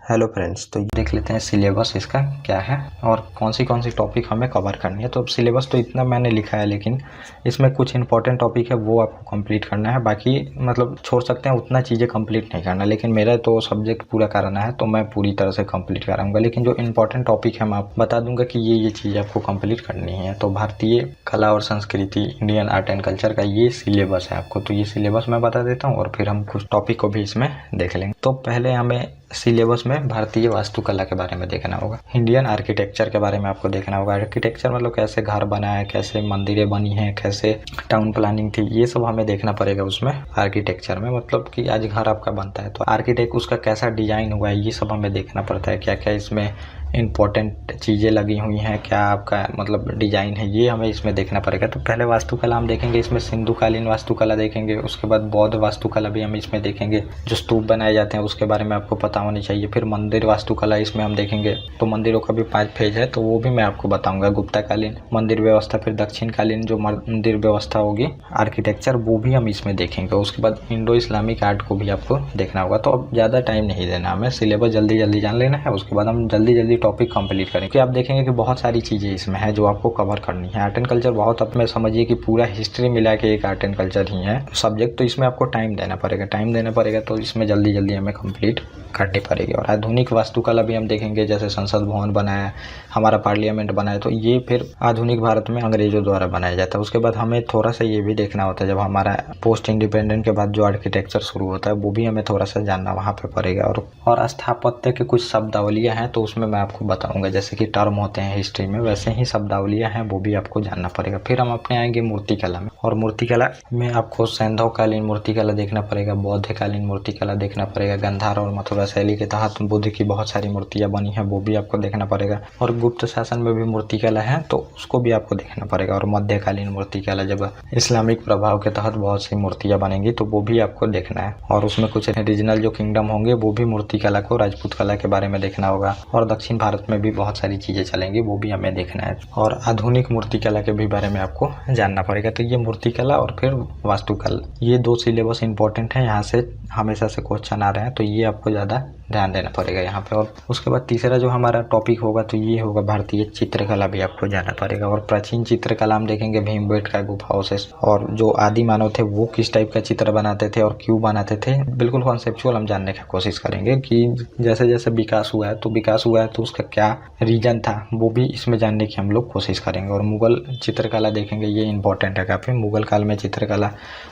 Hello friends, तो ये देख लेते हैं सिलेबस इसका क्या है और कौन सी टॉपिक हमें कवर करनी है। तो अब सिलेबस तो इतना मैंने लिखा है, लेकिन इसमें कुछ इंपॉर्टेंट टॉपिक है वो आपको कंप्लीट करना है। बाकी मतलब छोड़ सकते हैं, उतना चीज़ें कंप्लीट नहीं करना, लेकिन मेरा तो सब्जेक्ट पूरा कराना है तो मैं पूरी तरह से कंप्लीट कराऊंगा। लेकिन जो इंपॉर्टेंट टॉपिक है मैं आपको बता दूंगा कि ये चीज़ आपको कंप्लीट करनी है। तो भारतीय कला और संस्कृति, इंडियन आर्ट एंड कल्चर का ये सिलेबस है आपको। तो ये सिलेबस मैं बता देता हूँ और फिर हम कुछ टॉपिक को भी इसमें देख लेंगे। तो पहले हमें सिलेबस में भारतीय वास्तुकला के बारे में देखना होगा, इंडियन आर्किटेक्चर के बारे में आपको देखना होगा। आर्किटेक्चर मतलब कैसे घर बना है, कैसे मंदिरें बनी हैं, कैसे टाउन प्लानिंग थी, ये सब हमें देखना पड़ेगा उसमें। आर्किटेक्चर में मतलब कि आज घर आपका बनता है तो आर्किटेक्ट उसका कैसा डिजाइन हुआ है, ये सब हमें देखना पड़ता है। क्या क्या इसमें इंपॉर्टेंट चीज़ें लगी हुई हैं, क्या आपका मतलब डिजाइन है, ये हमें इसमें देखना पड़ेगा। तो पहले वास्तुकला हम देखेंगे, इसमें सिंधुकालीन वास्तुकला देखेंगे, उसके बाद बौद्ध वास्तुकला भी हम इसमें देखेंगे। जो स्तूप बनाए जाते हैं उसके बारे में आपको पता होनी चाहिए। फिर मंदिर वास्तुकला इसमें हम देखेंगे। तो मंदिरों का भी 5 फेज है, तो वो भी मैं आपको बताऊंगा। गुप्ताकालीन मंदिर व्यवस्था, फिर दक्षिणकालीन जो मंदिर व्यवस्था होगी आर्किटेक्चर, वो भी हम इसमें देखेंगे। उसके बाद इंडो इस्लामिक आर्ट को भी आपको देखना होगा। तो अब ज़्यादा टाइम नहीं देना हमें, सिलेबस जल्दी जल्दी जान लेना है, उसके बाद हम जल्दी जल्दी टॉपिक कंप्लीट करेंगे। कि आप देखेंगे कि बहुत सारी चीज़ें इसमें है जो आपको कवर करनी है। आर्ट एंड कल्चर बहुत, अब में समझिए कि पूरा हिस्ट्री मिला के एक आर्ट एंड कल्चर ही है सब्जेक्ट। तो इसमें आपको टाइम देना पड़ेगा, तो इसमें जल्दी जल्दी हमें कंप्लीट करनी पड़ेगी। और आधुनिक वास्तुकला भी हम देखेंगे, जैसे संसद भवन बनाया, हमारा पार्लियामेंट बनाया, तो ये फिर आधुनिक भारत में अंग्रेजों द्वारा बनाया जाता है। उसके बाद हमें थोड़ा सा ये भी देखना होता है, जब हमारा पोस्ट इंडिपेंडेंट के बाद जो आर्किटेक्चर शुरू होता है वो भी हमें थोड़ा सा जानना वहाँ पे पड़ेगा। और स्थापत्य के कुछ शब्दावलियाँ हैं, तो उसमें मैं आपको बताऊंगा। जैसे कि टर्म होते हैं हिस्ट्री में, वैसे ही शब्दावलियाँ हैं, वो भी आपको जानना पड़ेगा। फिर हम अपने आएंगे मूर्तिकला में, और मूर्तिकला में आपको सैंधवकालीन मूर्तिकला देखना पड़ेगा, बौद्धकालीन मूर्तिकला देखना पड़ेगा, गंधार और मथुरा शैली के तहत बुद्ध की बहुत सारी मूर्तियाँ बनी हैं, वो भी आपको देखना पड़ेगा। और गुप्त शासन में भी मूर्तिकला है, तो उसको भी आपको देखना पड़ेगा। और मध्यकालीन मूर्तिकला, जब इस्लामिक प्रभाव के तहत बहुत सी मूर्तियाँ बनेंगी, तो वो भी आपको देखना है। और उसमें कुछ रीजनल जो किंगडम होंगे वो भी मूर्तिकला को, राजपूत कला के बारे में देखना होगा। और दक्षिण भारत में भी बहुत सारी चीज़ें चलेंगी, वो भी हमें देखना है। और आधुनिक मूर्तिकला के भी बारे में आपको जानना पड़ेगा। तो ये मूर्तिकला और फिर वास्तुकला, ये 2 सिलेबस इंपॉर्टेंट है, यहाँ से हमेशा से क्वेश्चन आ रहे हैं, तो ये आपको ज़्यादा ध्यान देना पड़ेगा यहाँ पे। और उसके बाद तीसरा जो हमारा टॉपिक होगा तो ये होगा भारतीय चित्रकला, भी आपको जाना पड़ेगा। और प्राचीन चित्रकला हम देखेंगे, भीमबेटका गुफाओं से, और जो आदि मानव थे वो किस टाइप का चित्र बनाते थे और क्यों बनाते थे, बिल्कुल कॉन्सेप्चुअल हम जानने की कोशिश करेंगे। कि जैसे जैसे विकास हुआ है तो उसका क्या रीजन था, वो भी इसमें जानने की हम लोग कोशिश करेंगे। और मुगल चित्रकला देखेंगे, ये इंपॉर्टेंट है काफ़ी। मुगल काल में चित्रकला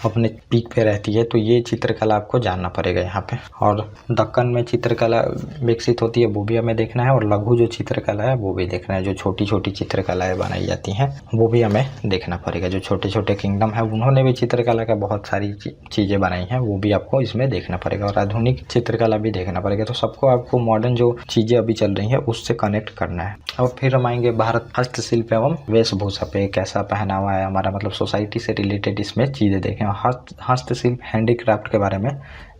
अपने पीक पे रहती है, तो ये चित्रकला आपको जानना पड़ेगा यहाँ पे। और दक्कन में चित्रकला विकसित होती है, वो भी हमें देखना है। और लघु जो चित्रकला है वो भी देखना है, जो छोटी छोटी चित्रकलाएं बनाई जाती हैं वो भी हमें देखना पड़ेगा। जो छोटे छोटे किंगडम है उन्होंने भी चित्रकला का बहुत सारी चीज़ें बनाई हैं, वो भी आपको इसमें देखना पड़ेगा। और आधुनिक चित्रकला भी देखना पड़ेगा। तो सबको आपको मॉडर्न जो चीज़ें अभी चल रही हैं उससे कनेक्ट करना है। और फिर हम आएंगे भारत हस्तशिल्प एवं वेशभूषा पे, कैसा पहनावा है हमारा, मतलब सोसाइटी से रिलेटेड इसमें चीज़ें देखें। हस्तशिल्प हैंडीक्राफ्ट के बारे में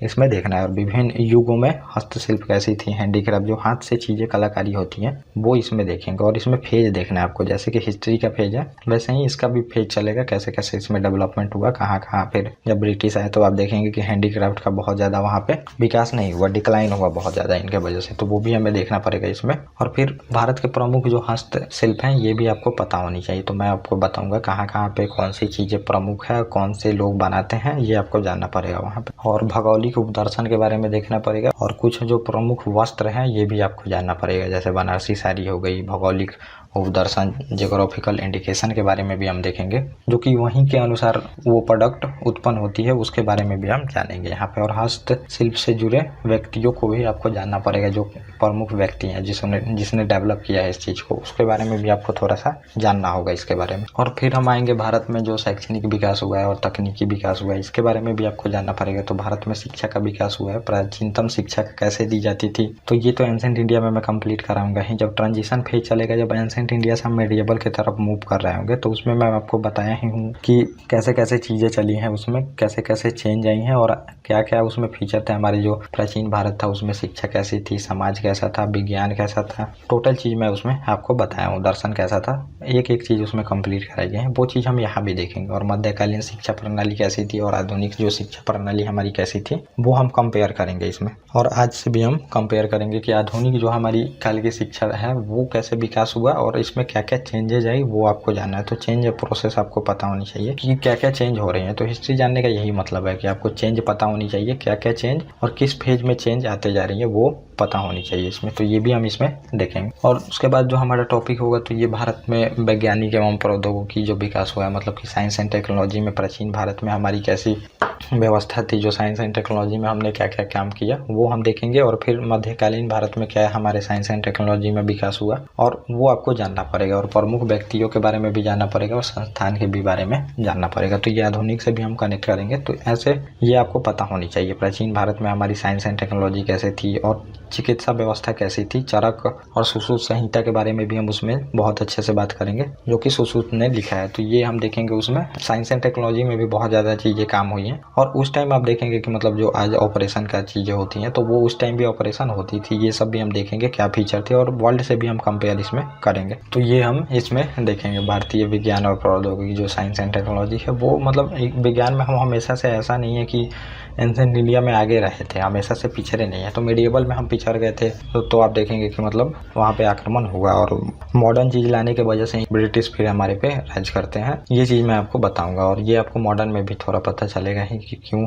इसमें देखना है। और विभिन्न युगों में हस्तशिल्प कैसी थी, हैंडीक्राफ्ट जो हाथ से चीज़ें कलाकारी होती हैं, वो इसमें देखेंगे। और इसमें फेज देखना है आपको, जैसे कि हिस्ट्री का फेज है वैसे ही इसका भी फेज चलेगा, कैसे कैसे इसमें डेवलपमेंट हुआ, कहाँ कहाँ। फिर जब ब्रिटिश आए तो आप देखेंगे कि हैंडीक्राफ्ट का बहुत ज़्यादा वहाँ पे विकास नहीं हुआ, डिक्लाइन हुआ बहुत ज़्यादा इनके वजह से, तो वो भी हमें देखना पड़ेगा इसमें। और फिर भारत के प्रमुख जो हस्तशिल्प हैं ये भी आपको पता होनी चाहिए। तो मैं आपको बताऊंगा कहाँ कहाँ पे कौन सी चीज़ें प्रमुख है, कौन से लोग बनाते हैं, ये आपको जानना पड़ेगा वहाँ पे। और भौगोलिक उपदर्शन के बारे में देखना पड़ेगा। और कुछ जो प्रमुख वस्त्र हैं ये भी आपको जानना पड़ेगा, जैसे बनारसी साड़ी हो गई। भौगोलिक उपदर्शन, जियोग्राफिकल इंडिकेशन के बारे में भी हम देखेंगे, जो कि वहीं के अनुसार वो प्रोडक्ट उत्पन्न होती है, उसके बारे में भी हम जानेंगे यहाँ पे। और हस्तशिल्प से जुड़े व्यक्तियों को भी आपको जानना पड़ेगा, जो प्रमुख व्यक्ति हैं जिसने डेवलप किया है इस चीज़ को, उसके बारे में भी आपको थोड़ा सा जानना होगा इसके बारे में। और फिर हम आएंगे भारत में जो शैक्षणिक विकास हुआ है और तकनीकी विकास हुआ है, इसके बारे में भी आपको जानना पड़ेगा। तो भारत में शिक्षा का विकास हुआ है, प्राचीनतम शिक्षा कैसे दी जाती थी, तो ये तो एंसेंट इंडिया में मैं कंप्लीट कराऊंगा ही। जब ट्रांजिशन फेज चलेगा, जब एंसेंट इंडिया से हम मेडिएवल की तरफ मूव कर रहे होंगे, तो उसमें मैं आपको बताया ही हूँ कि कैसे कैसे चीज़ें चली हैं, उसमें कैसे कैसे चेंज आई हैं और क्या क्या उसमें फीचर थे। हमारे जो प्राचीन भारत था उसमें शिक्षा कैसी थी, समाज कैसा था, विज्ञान कैसा कैसा था, टोटल चीज़ मैं उसमें आपको बताया हूँ। दर्शन कैसा था, एक एक चीज़ उसमें कंप्लीट कराई गई है, वो चीज़ हम यहाँ भी देखेंगे। और मध्यकालीन शिक्षा प्रणाली कैसी थी और आधुनिक जो शिक्षा प्रणाली हमारी कैसी थी वो हम कंपेयर करेंगे इसमें। और आज से भी हम कंपेयर करेंगे कि आधुनिक जो हमारी काल की शिक्षा है वो कैसे विकास हुआ और इसमें क्या क्या चेंजेज आई वो आपको जानना है। तो चेंज प्रोसेस आपको पता होनी चाहिए कि क्या क्या चेंज हो रही है। तो हिस्ट्री जानने का यही मतलब है कि आपको चेंज पता होनी चाहिए, क्या क्या चेंज और किस फेज में चेंज आते जा रही है वो पता होनी चाहिए इसमें। तो ये भी हम इसमें देखेंगे। और उसके बाद जो हमारा टॉपिक होगा तो ये भारत में वैज्ञानिक एवं प्रौद्योगिकी जो विकास हुआ है, मतलब कि साइंस एंड टेक्नोलॉजी में प्राचीन भारत में हमारी कैसी व्यवस्था थी, जो साइंस एंड टेक्नोलॉजी में हमने क्या क्या काम किया वो हम देखेंगे। और फिर मध्यकालीन भारत में क्या हमारे साइंस एंड टेक्नोलॉजी में विकास हुआ और वो आपको जानना पड़ेगा। और प्रमुख व्यक्तियों के बारे में भी जानना पड़ेगा और संस्थान के भी बारे में जानना पड़ेगा। तो ये आधुनिक से भी हम कनेक्ट करेंगे। तो ऐसे ये आपको पता होनी चाहिए प्राचीन भारत में हमारी साइंस एंड टेक्नोलॉजी कैसे थी और चिकित्सा व्यवस्था कैसी थी। चरक और सुश्रुत संहिता के बारे में भी हम उसमें बहुत अच्छे से बात करेंगे, जो कि सुश्रुत ने लिखा है। तो ये हम देखेंगे उसमें। साइंस एंड टेक्नोलॉजी में भी बहुत ज़्यादा चीज़ें काम हुई हैं और उस टाइम आप देखेंगे कि मतलब जो आज ऑपरेशन का चीज़ें होती हैं तो वो उस टाइम भी ऑपरेशन होती थी। ये सब भी हम देखेंगे क्या फीचर थे और वर्ल्ड से भी हम कंपेयर इसमें करेंगे। तो ये हम इसमें देखेंगे। भारतीय विज्ञान और प्रौद्योगिकी जो साइंस एंड टेक्नोलॉजी है वो मतलब विज्ञान में हम हमेशा से ऐसा नहीं है कि एंशिएंट इंडिया में आगे रहे थे, हमेशा से पिछड़े नहीं है। तो मेडिएवल में हम पिछड़ गए थे तो आप देखेंगे कि मतलब वहाँ पे आक्रमण हुआ और मॉडर्न चीज़ लाने के वजह से ब्रिटिश फिर हमारे पे राज करते हैं। ये चीज़ मैं आपको बताऊंगा और ये आपको मॉडर्न में भी थोड़ा पता चलेगा ही कि क्यों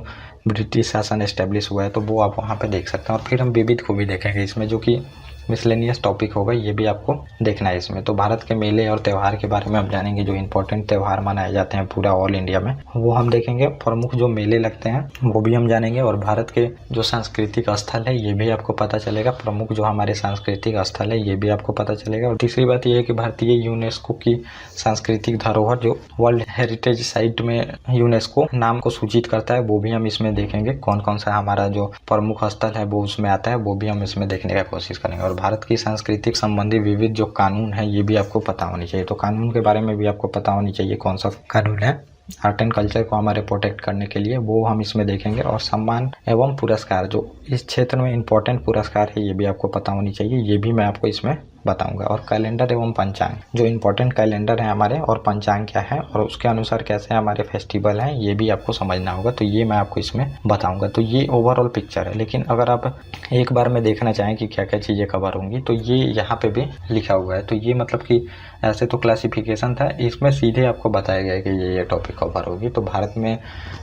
ब्रिटिश शासन एस्टेब्लिश हुआ है। तो वो आप वहाँ पे देख सकते हैं। और फिर हम विविध को भी देखेंगे इसमें, जो कि मिसलेनियस टॉपिक होगा, ये भी आपको देखना है इसमें। तो भारत के मेले और त्यौहार के बारे में हम जानेंगे, जो इंपॉर्टेंट त्यौहार मनाए जाते हैं पूरा ऑल इंडिया में वो हम देखेंगे। प्रमुख जो मेले लगते हैं वो भी हम जानेंगे। और भारत के जो सांस्कृतिक स्थल है ये भी आपको पता चलेगा। प्रमुख जो हमारे सांस्कृतिक स्थल है ये भी आपको पता चलेगा। और तीसरी बात ये है कि भारतीय यूनेस्को की सांस्कृतिक धरोहर जो वर्ल्ड हेरिटेज साइट में यूनेस्को नाम को सूचित करता है वो भी हम इसमें देखेंगे। कौन कौन सा हमारा जो प्रमुख स्थल है वो उसमें आता है वो भी हम इसमें देखने का कोशिश करेंगे। और भारत की सांस्कृतिक संबंधी विविध जो कानून है ये भी आपको पता होनी चाहिए। तो कानून के बारे में भी आपको पता होनी चाहिए कौन सा कानून है आर्ट एंड कल्चर को हमारे प्रोटेक्ट करने के लिए, वो हम इसमें देखेंगे। और सम्मान एवं पुरस्कार जो इस क्षेत्र में इम्पोर्टेंट पुरस्कार है ये भी आपको पता होनी चाहिए, ये भी मैं आपको इसमें बताऊंगा। और कैलेंडर एवं पंचांग जो इम्पोर्टेंट कैलेंडर है हमारे और पंचांग क्या है और उसके अनुसार कैसे हमारे फेस्टिवल हैं ये भी आपको समझना होगा। तो ये मैं आपको इसमें बताऊंगा। तो ये ओवरऑल पिक्चर है। लेकिन अगर आप एक बार में देखना चाहें कि क्या क्या चीज़ें कवर होंगी तो ये यहाँ पे भी लिखा हुआ है। तो ये मतलब कि ऐसे तो क्लासिफिकेशन था, इसमें सीधे आपको बताया गया है कि ये टॉपिक कवर होगी। तो भारत में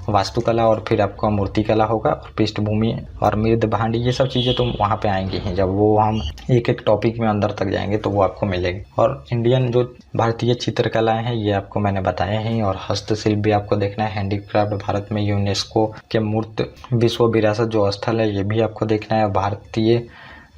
वास्तुकला और फिर आपका मूर्तिकला होगा और पृष्ठभूमि और मृद भांडी ये सब चीज़ें तो वहाँ पे आएंगी ही। जब वो हम एक एक टॉपिक में अंदर तक जाएंगे तो वो आपको मिलेगी। और इंडियन जो भारतीय चित्रकलाएं हैं ये आपको मैंने बताए हैं। और हस्तशिल्प भी आपको देखना है। हैंडीक्राफ्ट भारत में यूनेस्को के मूर्त विश्व विरासत जो स्थल है ये भी आपको देखना है। भारतीय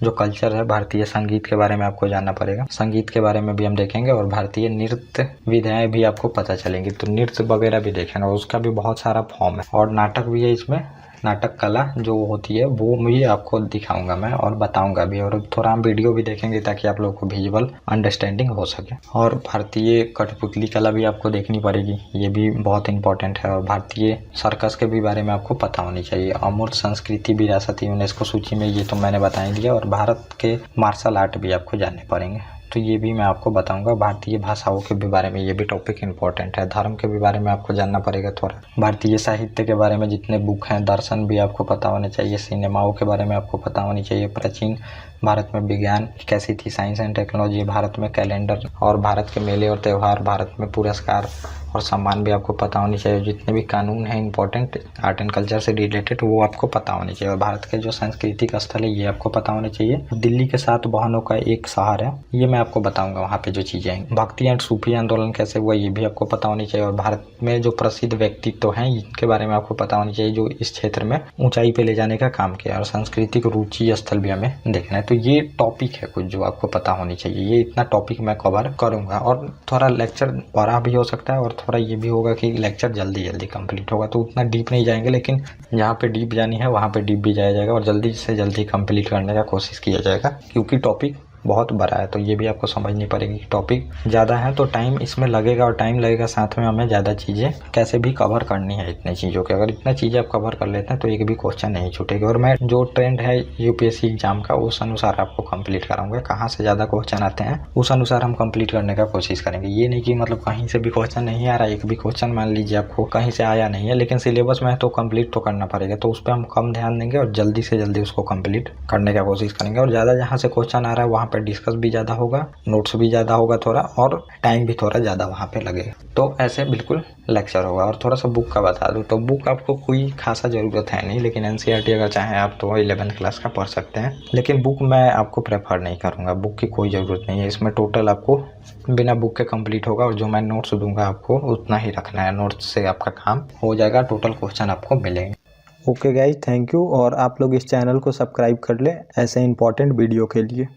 जो कल्चर है, भारतीय संगीत के बारे में आपको जानना पड़ेगा, संगीत के बारे में भी हम देखेंगे। और भारतीय नृत्य विधाएं भी आपको पता चलेंगी, तो नृत्य वगैरह भी देखेंगे और उसका भी बहुत सारा फॉर्म है। और नाटक भी है इसमें, नाटक कला जो होती है वो भी आपको दिखाऊंगा मैं और बताऊंगा भी। और थोड़ा हम वीडियो भी देखेंगे ताकि आप लोगों को विजुअल अंडरस्टैंडिंग हो सके। और भारतीय कठपुतली कला भी आपको देखनी पड़ेगी, ये भी बहुत इंपॉर्टेंट है। और भारतीय सर्कस के भी बारे में आपको पता होनी चाहिए। अमूर्त संस्कृति विरासत यूनेस्को सूची में ये तो मैंने बता ही दिया। और भारत के मार्शल आर्ट भी आपको जानने पड़ेंगे, तो ये भी मैं आपको बताऊंगा। भारतीय भाषाओं के भी बारे में ये भी टॉपिक इंपॉर्टेंट है। धर्म के भी बारे में आपको जानना पड़ेगा थोड़ा। भारतीय साहित्य के बारे में जितने बुक हैं, दर्शन भी आपको पता होने चाहिए। सिनेमाओं के बारे में आपको पता होनी चाहिए। प्राचीन भारत में विज्ञान कैसी थी, साइंस एंड टेक्नोलॉजी, भारत में कैलेंडर और भारत के मेले और त्यौहार, भारत में पुरस्कार और सम्मान भी आपको पता होनी चाहिए। जितने भी कानून हैं इंपॉर्टेंट आर्ट एंड कल्चर से रिलेटेड वो आपको पता होनी चाहिए। और भारत के जो सांस्कृतिक स्थल है ये आपको पता होने चाहिए। दिल्ली के 7 बहनों का एक शहर है, ये मैं आपको बताऊंगा वहाँ पे जो चीज़ें हैं। भक्ति एंड सूफी आंदोलन कैसे हुआ ये भी आपको पता होनी चाहिए। और भारत में जो प्रसिद्ध व्यक्तित्व हैं इनके बारे में आपको पता होनी चाहिए, जो इस क्षेत्र में ऊंचाई पे ले जाने का काम किया। और सांस्कृतिक रुचि स्थल भी हमें देखना है। तो ये टॉपिक है कुछ जो आपको पता होनी चाहिए। ये इतना टॉपिक मैं कवर करूँगा। और थोड़ा लेक्चर बड़ा भी हो सकता है और थोड़ा ये भी होगा कि लेक्चर जल्दी कंप्लीट होगा, तो उतना डीप नहीं जाएंगे। लेकिन जहाँ पे डीप जानी है वहाँ पे डीप भी जाया जाएगा और जल्दी से जल्दी कंप्लीट करने का कोशिश किया जाएगा, क्योंकि टॉपिक बहुत बड़ा है, तो ये भी आपको समझनी पड़ेगी। टॉपिक ज़्यादा है तो टाइम इसमें लगेगा, और टाइम लगेगा साथ में हमें ज़्यादा चीज़ें कैसे भी कवर करनी है इतनी चीज़ों के। अगर इतना चीज़ें आप कवर कर लेते हैं तो एक भी क्वेश्चन नहीं छूटेगी। और मैं जो ट्रेंड है यूपीएससी एग्जाम का उस अनुसार आपको कंप्लीट कराऊंगा। कहाँ से ज़्यादा क्वेश्चन आते हैं उस अनुसार हम कंप्लीट करने का कोशिश करेंगे। ये नहीं कि मतलब कहीं से भी क्वेश्चन नहीं आ रहा, एक भी क्वेश्चन मान लीजिए आपको कहीं से आया नहीं है लेकिन सिलेबस में है तो कंप्लीट तो करना पड़ेगा, तो उस पर हम कम ध्यान देंगे और जल्दी से जल्दी उसको कंप्लीट करने का कोशिश करेंगे। और ज़्यादा जहाँ से क्वेश्चन आ रहा है वहाँ पर डिस्कस भी ज़्यादा होगा, नोट्स भी ज़्यादा होगा थोड़ा, और टाइम भी थोड़ा ज़्यादा वहाँ पे लगेगा। तो ऐसे बिल्कुल लेक्चर होगा। और थोड़ा सा बुक का बता दूँ तो बुक आपको कोई खासा ज़रूरत है नहीं, लेकिन एनसीईआरटी अगर चाहें आप तो 11th क्लास का पढ़ सकते हैं, लेकिन बुक मैं आपको प्रेफर नहीं करूँगा। बुक की कोई ज़रूरत नहीं है, इसमें टोटल आपको बिना बुक के कंप्लीट होगा। और जो मैं नोट्स दूंगा आपको उतना ही रखना है, नोट्स से आपका काम हो जाएगा, टोटल क्वेश्चन आपको मिलेंगे। Okay guys, thank you. और आप लोग इस चैनल को सब्सक्राइब कर लें ऐसे इंपॉर्टेंट वीडियो के लिए।